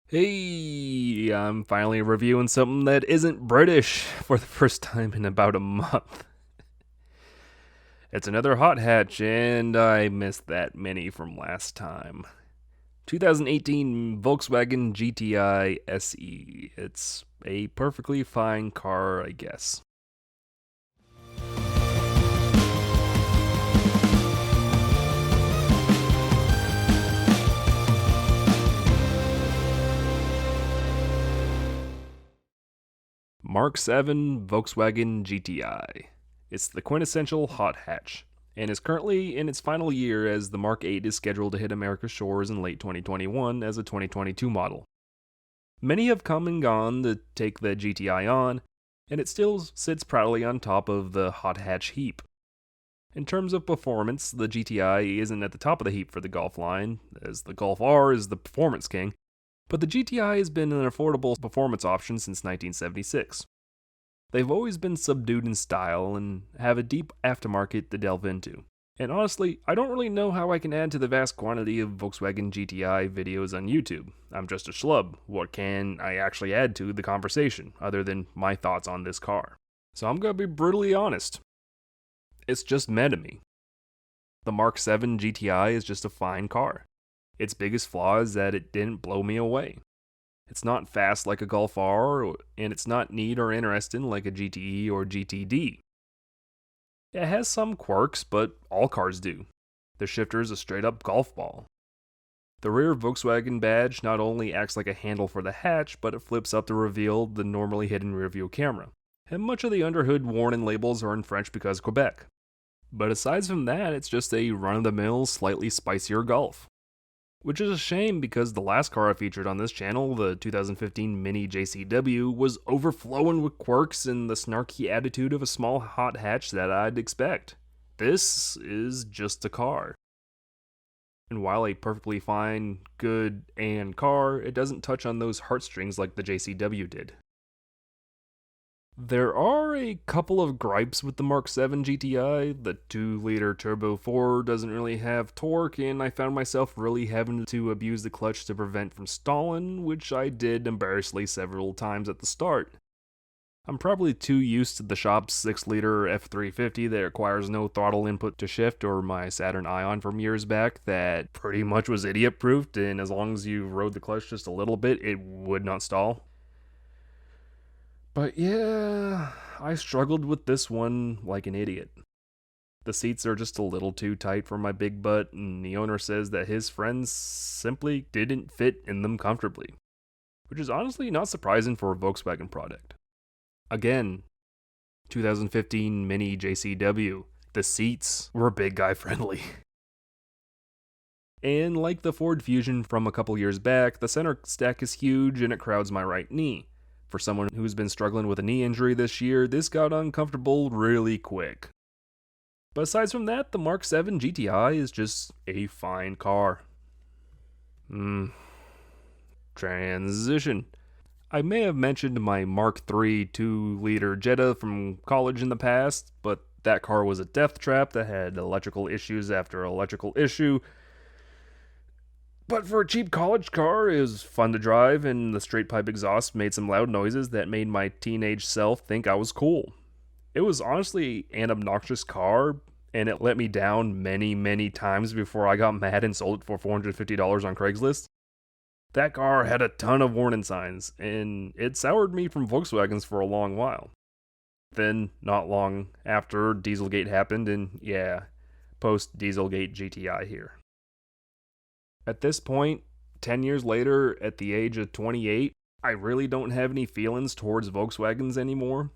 Hey, I'm finally reviewing something that isn't British for the first time in about a month. It's another hot hatch, and I missed that mini from last time. 2018 Volkswagen GTI SE. It's a perfectly fine car, I guess. Mark 7 Volkswagen GTI. It's the quintessential hot hatch, and is currently in its final year as the Mark 8 is scheduled to hit America's shores in late 2021 as a 2022 model. Many have come and gone to take the GTI on, and it still sits proudly on top of the hot hatch heap. In terms of performance, the GTI isn't at the top of the heap for the Golf line, as the Golf R is the performance king, but the GTI has been an affordable performance option since 1976. They've always been subdued in style and have a deep aftermarket to delve into. And honestly, I don't really know how I can add to the vast quantity of Volkswagen GTI videos on YouTube. I'm just a schlub. What can I actually add to the conversation, other than my thoughts on this car? So I'm gonna be brutally honest. It's just meh to me. The Mark 7 GTI is just a fine car. Its biggest flaw is that it didn't blow me away. It's not fast like a Golf R, and it's not neat or interesting like a GTE or GTD. It has some quirks, but all cars do. The shifter is a straight up golf ball. The rear Volkswagen badge not only acts like a handle for the hatch, but it flips up to reveal the normally hidden rearview camera. And much of the underhood warning labels are in French because Quebec. But aside from that, it's just a run of the mill, slightly spicier Golf. Which is a shame because the last car I featured on this channel, the 2015 Mini JCW, was overflowing with quirks and the snarky attitude of a small hot hatch that I'd expect. This is just a car. And while a perfectly fine, good, and car, it doesn't touch on those heartstrings like the JCW did. There are a couple of gripes with the Mark 7 GTI. The 2-liter Turbo 4 doesn't really have torque, and I found myself really having to abuse the clutch to prevent from stalling, which I did embarrassingly several times at the start. I'm probably too used to the shop's 6-liter F350 that requires no throttle input to shift, or my Saturn Ion from years back that pretty much was idiot-proofed, and as long as you rode the clutch just a little bit, it would not stall. But yeah, I struggled with this one like an idiot. The seats are just a little too tight for my big butt, and the owner says that his friends simply didn't fit in them comfortably. Which is honestly not surprising for a Volkswagen product. Again, 2015 Mini JCW, the seats were big guy friendly. And like the Ford Fusion from a couple years back, the center stack is huge and it crowds my right knee. For someone who's been struggling with a knee injury this year, this got uncomfortable really quick. But aside from that, the Mark 7 GTI is just a fine car. Transition. I may have mentioned my Mark III 2-liter Jetta from college in the past, but that car was a death trap that had electrical issues after electrical issue. But for a cheap college car, it was fun to drive, and the straight pipe exhaust made some loud noises that made my teenage self think I was cool. It was honestly an obnoxious car, and it let me down many, many times before I got mad and sold it for $450 on Craigslist. That car had a ton of warning signs, and it soured me from Volkswagens for a long while. Then, not long after, Dieselgate happened, and yeah, post-Dieselgate GTI here. At this point, 10 years later, at the age of 28, I really don't have any feelings towards Volkswagens anymore.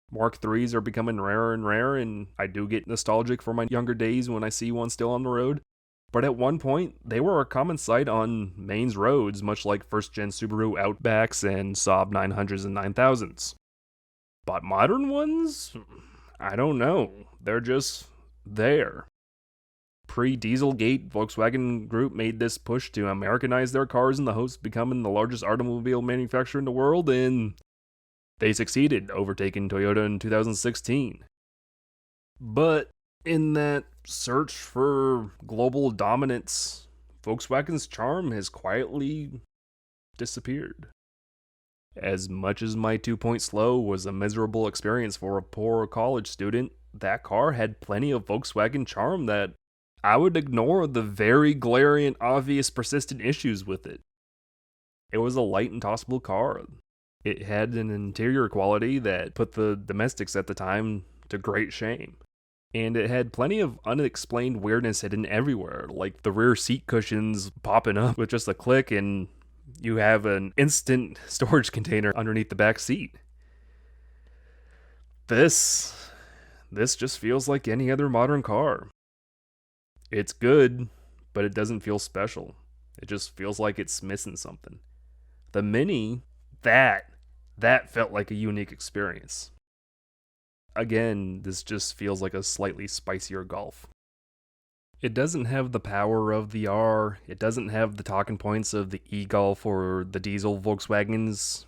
Mark IIIs are becoming rarer and rarer, and I do get nostalgic for my younger days when I see one still on the road. But at one point, they were a common sight on Maine's roads, much like first-gen Subaru Outbacks and Saab 900s and 9000s. But modern ones? I don't know. They're just there. Pre-Dieselgate, Volkswagen Group made this push to Americanize their cars in the hopes of becoming the largest automobile manufacturer in the world, and they succeeded, overtaking Toyota in 2016. But in that search for global dominance, Volkswagen's charm has quietly disappeared. As much as my 2-point slow was a miserable experience for a poor college student, that car had plenty of Volkswagen charm that I would ignore the very glaring, obvious, persistent issues with it. It was a light and tossable car. It had an interior quality that put the domestics at the time to great shame. And it had plenty of unexplained weirdness hidden everywhere, like the rear seat cushions popping up with just a click and you have an instant storage container underneath the back seat. This just feels like any other modern car. It's good, but it doesn't feel special. It just feels like it's missing something. The Mini, that felt like a unique experience. Again, this just feels like a slightly spicier Golf. It doesn't have the power of the R, it doesn't have the talking points of the e-Golf or the diesel Volkswagens.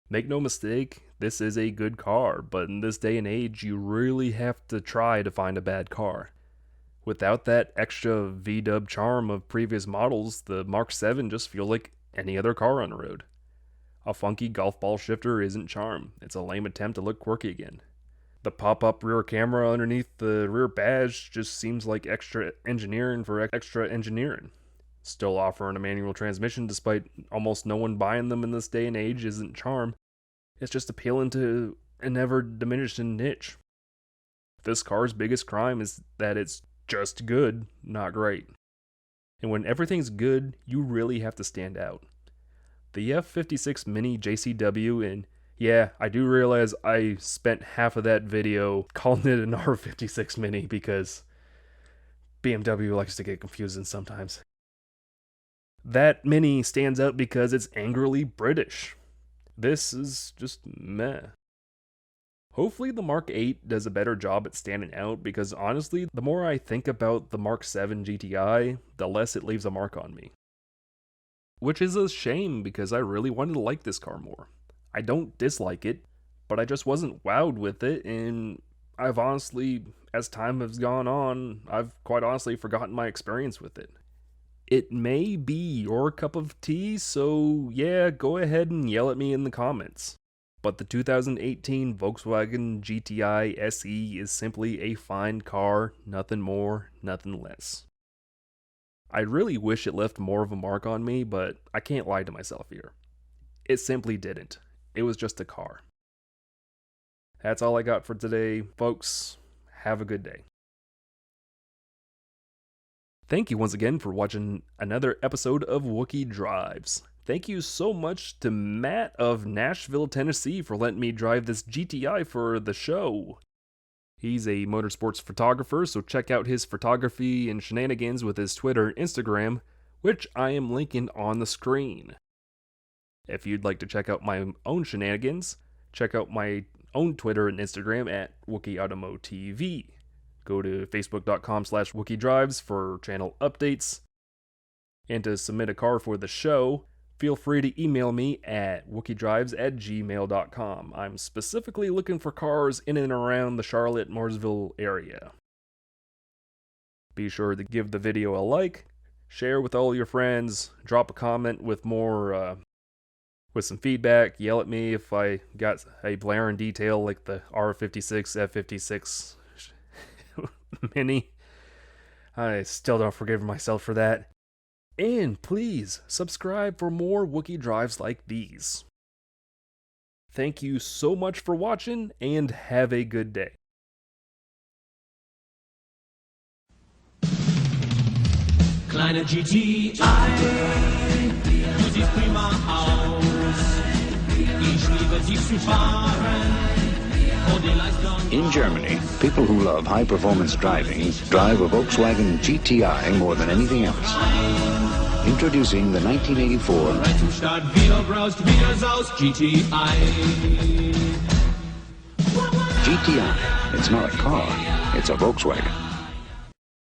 Make no mistake, this is a good car, but in this day and age, you really have to try to find a bad car. Without that extra V-dub charm of previous models, the Mark 7 just feels like any other car on the road. A funky golf ball shifter isn't charm, it's a lame attempt to look quirky again. The pop-up rear camera underneath the rear badge just seems like extra engineering for extra engineering. Still offering a manual transmission despite almost no one buying them in this day and age isn't charm. It's just appealing to an ever-diminishing niche. This car's biggest crime is that it's just good, not great. And when everything's good, you really have to stand out. The F56 Mini JCW, and yeah, I do realize I spent half of that video calling it an R56 Mini because BMW likes to get confusing sometimes. That Mini stands out because it's angrily British. This is just meh. Hopefully the Mark 8 does a better job at standing out because honestly, the more I think about the Mark 7 GTI, the less it leaves a mark on me. Which is a shame because I really wanted to like this car more. I don't dislike it, but I just wasn't wowed with it, and I've honestly, as time has gone on, I've quite honestly forgotten my experience with it. It may be your cup of tea, so yeah, go ahead and yell at me in the comments. But the 2018 Volkswagen GTI SE is simply a fine car, nothing more, nothing less. I really wish it left more of a mark on me, but I can't lie to myself here. It simply didn't. It was just a car. That's all I got for today, folks. Have a good day. Thank you once again for watching another episode of Wookie Drives. Thank you so much to Matt of Nashville, Tennessee for letting me drive this GTI for the show. He's a motorsports photographer, so check out his photography and shenanigans with his Twitter and Instagram, which I am linking on the screen. If you'd like to check out my own shenanigans, check out my own Twitter and Instagram at WookieAutomoTV. Go to facebook.com/wookiedrives for channel updates. And to submit a car for the show, feel free to email me at wookiedrives@gmail.com. I'm specifically looking for cars in and around the Charlotte-Mooresville area. Be sure to give the video a like, share with all your friends, drop a comment with with some feedback, yell at me if I got a blaring detail like the R56 F56 Mini. I still don't forgive myself for that. And please subscribe for more Wookie Drives like these. Thank you so much for watching and have a good day. Kleine GTI, du siehst prima aus. Ich liebe dich zu fahren. In Germany, people who love high-performance driving drive a Volkswagen GTI more than anything else. Introducing the 1984 GTI. It's not a car, it's a Volkswagen.